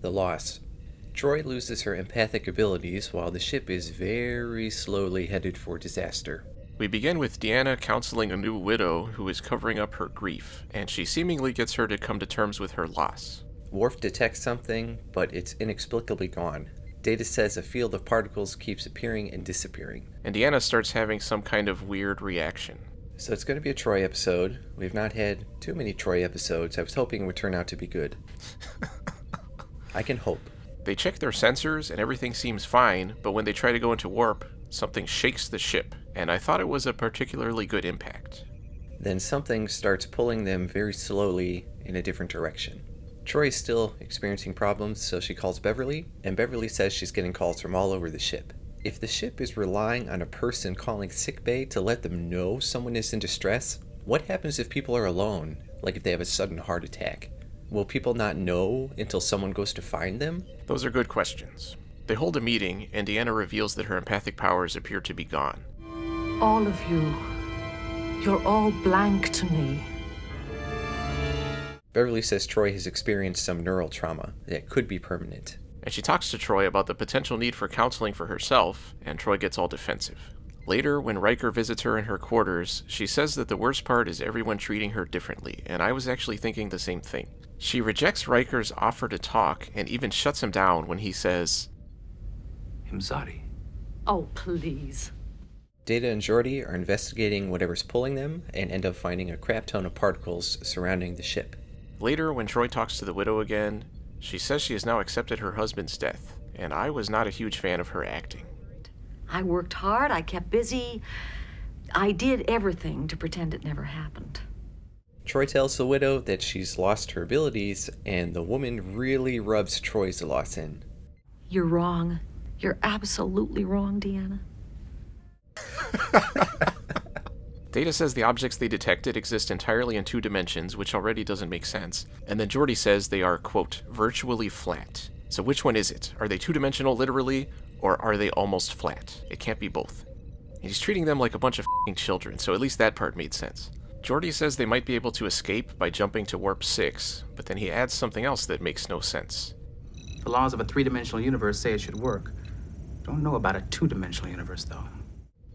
The loss. Troi loses her empathic abilities while the ship is very slowly headed for disaster. We begin with Deanna counseling a new widow who is covering up her grief, and she seemingly gets her to come to terms with her loss. Worf detects something, but it's inexplicably gone. Data says a field of particles keeps appearing and disappearing. And Deanna starts having some kind of weird reaction. So it's going to be a Troi episode. We've not had too many Troi episodes. I was hoping it would turn out to be good. I can hope. They check their sensors and everything seems fine, but when they try to go into warp, something shakes the ship, and I thought it was a particularly good impact. Then something starts pulling them very slowly in a different direction. Troi is still experiencing problems, so she calls Beverly, and Beverly says she's getting calls from all over the ship. If the ship is relying on a person calling sickbay to let them know someone is in distress, what happens if people are alone, like if they have a sudden heart attack? Will people not know until someone goes to find them? Those are good questions. They hold a meeting, and Deanna reveals that her empathic powers appear to be gone. All of you, you're all blank to me. Beverly says Troi has experienced some neural trauma that could be permanent. And she talks to Troi about the potential need for counseling for herself, and Troi gets all defensive. Later, when Riker visits her in her quarters, she says that the worst part is everyone treating her differently, and I was actually thinking the same thing. She rejects Riker's offer to talk, and even shuts him down when he says, Imzadi. Oh, please. Data and Geordi are investigating whatever's pulling them, and end up finding a crap ton of particles surrounding the ship. Later, when Troi talks to the widow again, she says she has now accepted her husband's death, and I was not a huge fan of her acting. I worked hard, I kept busy. I did everything to pretend it never happened. Troi tells the widow that she's lost her abilities, and the woman really rubs Troy's loss in. You're wrong. You're absolutely wrong, Deanna. Data says the objects they detected exist entirely in 2 dimensions, which already doesn't make sense. And then Geordi says they are, quote, virtually flat. So which one is it? Are they 2-dimensional literally, or are they almost flat? It can't be both. And he's treating them like a bunch of f***ing children, so at least that part made sense. Geordi says they might be able to escape by jumping to warp 6, but then he adds something else that makes no sense. The laws of a 3-dimensional universe say it should work. Don't know about a 2-dimensional universe, though.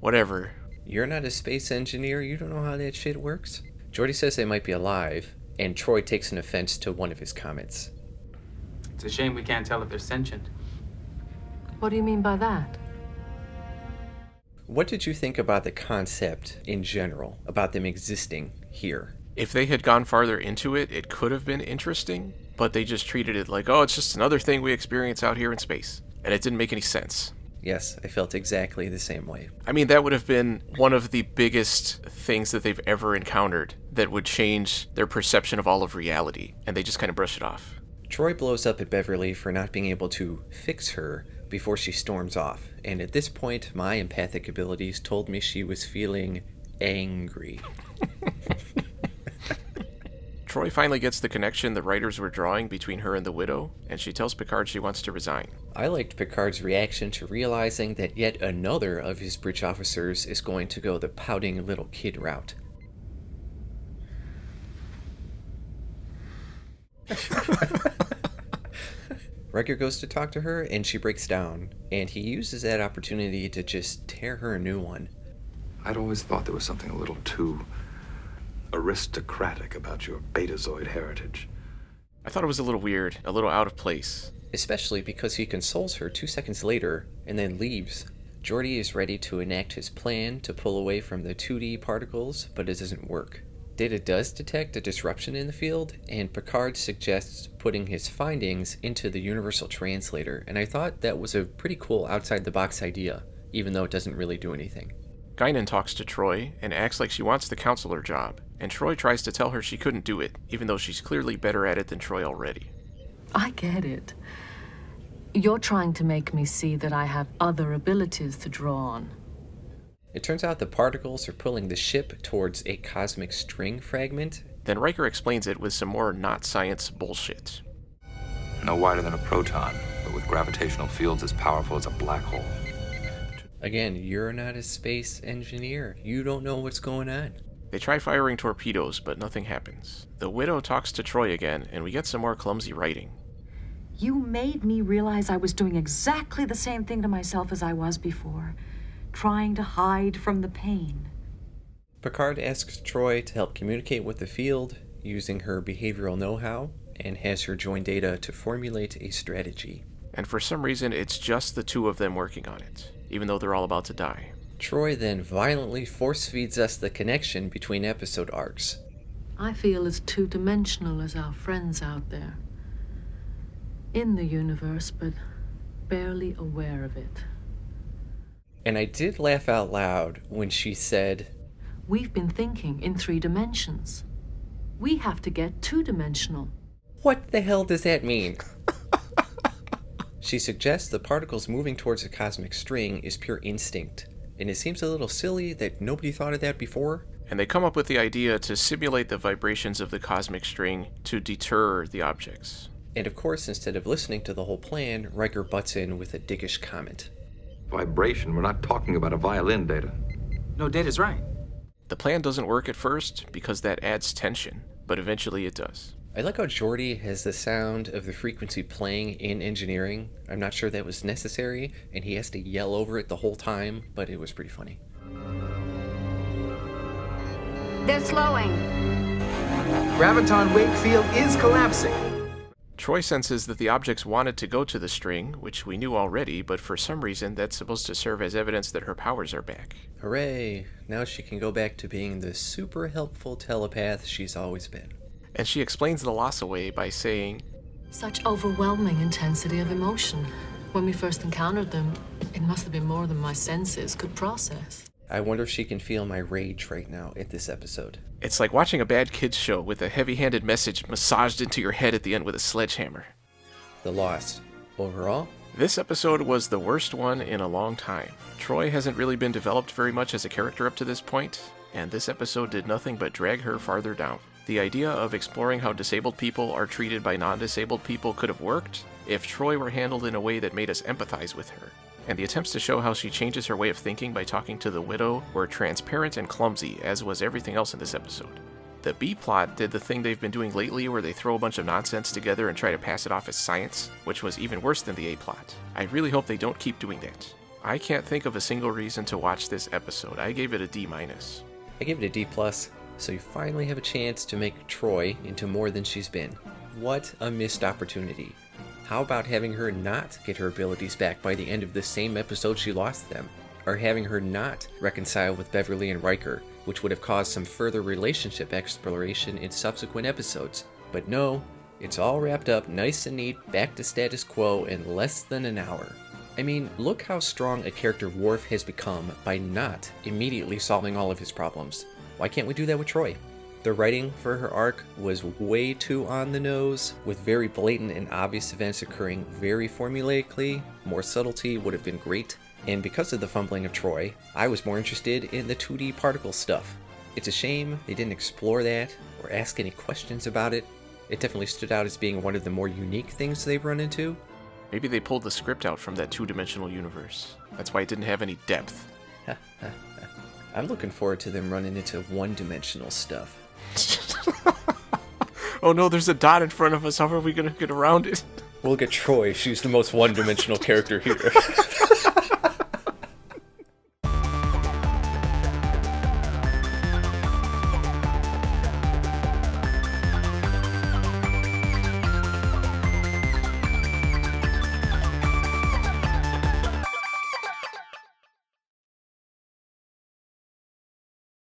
Whatever. You're not a space engineer, you don't know how that shit works? Geordi says they might be alive, and Troi takes an offense to one of his comments. It's a shame we can't tell if they're sentient. What do you mean by that? What did you think about the concept in general, about them existing here? If they had gone farther into it, it could have been interesting, but they just treated it like, oh, it's just another thing we experience out here in space. And it didn't make any sense. Yes, I felt exactly the same way. I mean, that would have been one of the biggest things that they've ever encountered that would change their perception of all of reality, and they just kind of brush it off. Troi blows up at Beverly for not being able to fix her before she storms off, and at this point, my empathic abilities told me she was feeling angry. Troi finally gets the connection the writers were drawing between her and the widow, and she tells Picard she wants to resign. I liked Picard's reaction to realizing that yet another of his bridge officers is going to go the pouting little kid route. Riker goes to talk to her, and she breaks down, and he uses that opportunity to just tear her a new one. I'd always thought there was something a little too aristocratic about your Betazoid heritage. I thought it was a little weird, a little out of place. Especially because he consoles her 2 seconds later, and then leaves. Geordi is ready to enact his plan to pull away from the 2D particles, but it doesn't work. Data does detect a disruption in the field, and Picard suggests putting his findings into the Universal Translator, and I thought that was a pretty cool outside-the-box idea, even though it doesn't really do anything. Guinan talks to Troi and acts like she wants the counselor job, and Troi tries to tell her she couldn't do it, even though she's clearly better at it than Troi already. I get it. You're trying to make me see that I have other abilities to draw on. It turns out the particles are pulling the ship towards a cosmic string fragment. Then Riker explains it with some more not-science bullshit. No wider than a proton, but with gravitational fields as powerful as a black hole. Again, you're not a space engineer. You don't know what's going on. They try firing torpedoes, but nothing happens. The widow talks to Troi again, and we get some more clumsy writing. You made me realize I was doing exactly the same thing to myself as I was before, trying to hide from the pain. Picard asks Troi to help communicate with the field using her behavioral know-how and has her join Data to formulate a strategy. And for some reason, it's just the two of them working on it, even though they're all about to die. Troi then violently force-feeds us the connection between episode arcs. I feel as two-dimensional as our friends out there. In the universe, but barely aware of it. And I did laugh out loud when she said, We've been thinking in 3 dimensions. We have to get two-dimensional. "What the hell does that mean?" She suggests the particles moving towards a cosmic string is pure instinct, and it seems a little silly that nobody thought of that before. And they come up with the idea to simulate the vibrations of the cosmic string to deter the objects. And of course, instead of listening to the whole plan, Riker butts in with a dickish comment. Vibration, we're not talking about a violin, Data. No, Data's right. The plan doesn't work at first because that adds tension, but eventually it does. I like how Geordi has the sound of the frequency playing in engineering. I'm not sure that was necessary, and he has to yell over it the whole time, but it was pretty funny. They're slowing. Graviton wake field is collapsing. Troi senses that the objects wanted to go to the string, which we knew already, but for some reason that's supposed to serve as evidence that her powers are back. Hooray! Now she can go back to being the super helpful telepath she's always been. And she explains the loss away by saying, Such overwhelming intensity of emotion. When we first encountered them, it must have been more than my senses could process. I wonder if she can feel my rage right now at this episode. It's like watching a bad kids show with a heavy-handed message massaged into your head at the end with a sledgehammer. The loss. Overall, This episode was the worst one in a long time. Troi hasn't really been developed very much as a character up to this point, and this episode did nothing but drag her farther down. The idea of exploring how disabled people are treated by non-disabled people could have worked if Troi were handled in a way that made us empathize with her. And the attempts to show how she changes her way of thinking by talking to the widow were transparent and clumsy, as was everything else in this episode. The B-plot did the thing they've been doing lately where they throw a bunch of nonsense together and try to pass it off as science, which was even worse than the A-plot. I really hope they don't keep doing that. I can't think of a single reason to watch this episode. I gave it a D-. I give it a D+, so you finally have a chance to make Troi into more than she's been. What a missed opportunity. How about having her not get her abilities back by the end of the same episode she lost them? Or having her not reconcile with Beverly and Riker, which would have caused some further relationship exploration in subsequent episodes. But no, it's all wrapped up nice and neat, back to status quo in less than an hour. I mean, look how strong a character Worf has become by not immediately solving all of his problems. Why can't we do that with Troi? The writing for her arc was way too on the nose, with very blatant and obvious events occurring very formulaically. More subtlety would have been great. And because of the fumbling of Troi, I was more interested in the 2D particle stuff. It's a shame they didn't explore that or ask any questions about it. It definitely stood out as being one of the more unique things they've run into. Maybe they pulled the script out from that two-dimensional universe. That's why it didn't have any depth. I'm looking forward to them running into one-dimensional stuff. Oh no, there's a dot in front of us. How are we gonna get around it? We'll get Troi. She's the most one-dimensional character here.